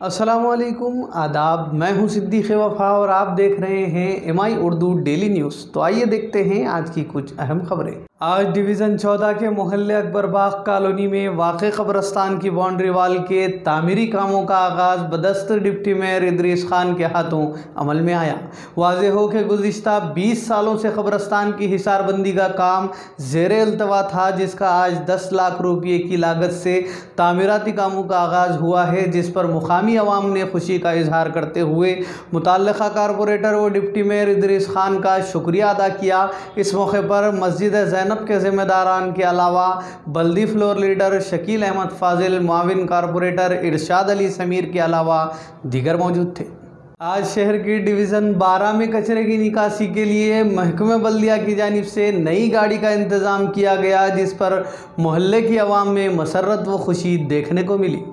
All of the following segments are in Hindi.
अस्सलामुअलैकुम आदाब। मैं हूं सिद्दीक़ वफ़ा और आप देख रहे हैं MI उर्दू डेली न्यूज़। तो आइए देखते हैं आज की कुछ अहम खबरें। आज डिवीज़न 14 के मोहल्ले अकबरबाग कॉलोनी में वाक़े कब्रस्तान की बाउंड्री वाल के तामीरी कामों का आगाज़ बदस्त डिप्टी मेयर इदरीस खान के हाथों अमल में आया। वाज़ेह हो कि गुज़िश्ता 20 सालों से कब्रस्तान की हिसारबंदी का काम ज़ेरे अल्तवा था, जिसका आज 10 लाख रुपये की लागत से तामीराती कामों का आगाज़ हुआ है, जिस पर मुकामी अवाम ने खुशी का इजहार करते हुए मुतल्लिक़ा कारपोरेटर व डिप्टी मेयर इदरीस खान का शुक्रिया अदा किया। इस मौके पर मस्जिद ज़ैनब के ज़िम्मेदारान के अलावा बल्दी फ्लोर लीडर शकील अहमद फाजिल, मुआविन कारपोरेटर इरशाद अली समीर के अलावा दीगर मौजूद थे। आज शहर की डिवीज़न 12 में कचरे की निकासी के लिए महकमे बल्दिया की जानिब से नई गाड़ी का इंतज़ाम किया गया, जिस पर मोहल्ले की आवाम में मसरत व खुशी देखने को मिली।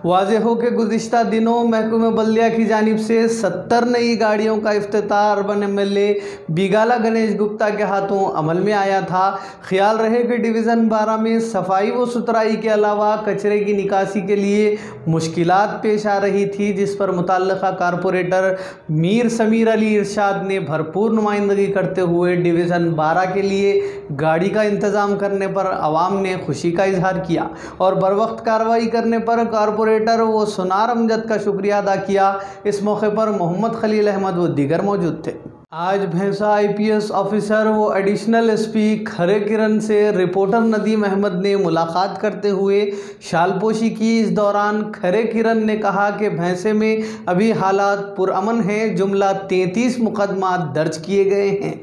वाज़ेह हो कि गुज़िश्ता दिनों महकमे बल्दिया की जानिब से 70 नई गाड़ियों का इफ्तिताह अर्बन MLA बिगाला गणेश गुप्ता के हाथों अमल में आया था। ख्याल रहे कि डिवीज़न 12 में सफाई व सुथराई के अलावा कचरे की निकासी के लिए मुश्किलात पेश आ रही थी, जिस पर मुतल्लिक़ा कारपोरेटर मीर समीर अली इरशाद ने भरपूर नुमाइंदगी करते हुए डिवीज़न 12 के लिए गाड़ी का इंतज़ाम करने पर आवाम ने खुशी का इजहार किया और बर वक्त कार्रवाई करने पर कारपोरेटर वो सुनार अमजद का शुक्रिया अदा किया। इस मौके पर मोहम्मद खलील अहमद व दीगर मौजूद थे। आज भैंसा IPS ऑफिसर व एडिशनल SP खरे किरण से रिपोर्टर नदीम अहमद ने मुलाकात करते हुए शालपोशी की। इस दौरान खरे किरण ने कहा कि भैंसे में अभी हालात पुरअमन हैं। जुमला 33 मुकदमा दर्ज किए गए हैं,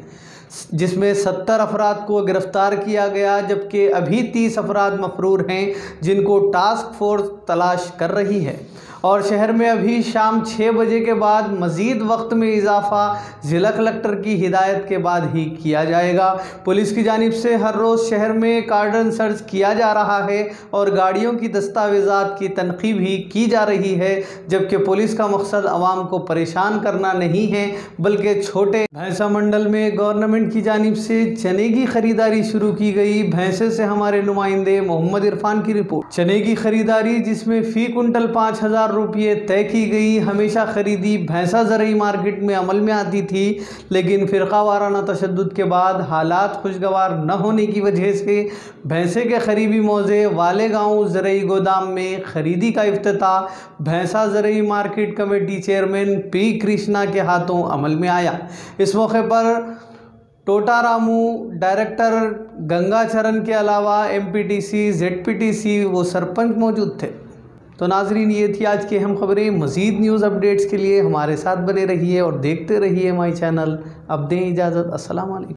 जिसमें 70 अफराद को गिरफ्तार किया गया, जबकि अभी 30 अफराद मफरूर हैं, जिनको टास्क फोर्स तलाश कर रही है। और शहर में अभी शाम 6 बजे के बाद मज़ीद वक्त में इजाफा ज़िला कलेक्टर की हिदायत के बाद ही किया जाएगा। पुलिस की जानिब से हर रोज़ शहर में कार्डन सर्च किया जा रहा है और गाड़ियों की दस्तावेज़ात की तनक़ी भी की जा रही है, जबकि पुलिस का मकसद आवाम को परेशान करना नहीं है, बल्कि छोटे भैंसा मंडल में गवर्नमेंट की जानिब से चने की ख़रीदारी शुरू की गई। भैंसे से हमारे नुमाइंदे मोहम्मद इरफान की रिपोर्ट। चने की ख़रीदारी जिसमें फ़ी कुंटल 5000 रुपये तय की गई। हमेशा खरीदी भैंसा ज़रई मार्केट में अमल में आती थी, लेकिन फ़िरका वाराना तशद्दुद के बाद हालात खुशगवार न होने की वजह से भैंसे के करीबी मौज़े वाले गाँव ज़रई गोदाम में ख़रीदी का इफ्तिताह भैंसा ज़रई market committee chairman P Krishna के हाथों अमल में आया। इस मौके पर टोटा रामू, डायरेक्टर गंगा चरण के अलावा MPTC, ZPTC वो सरपंच मौजूद थे। तो नाजरीन, ये थी आज की अहम खबरें। मज़ीद न्यूज़ अपडेट्स के लिए हमारे साथ बने रहिए और देखते रहिए MI चैनल। अब दें इजाज़त। अस्सलाम वालेकुम।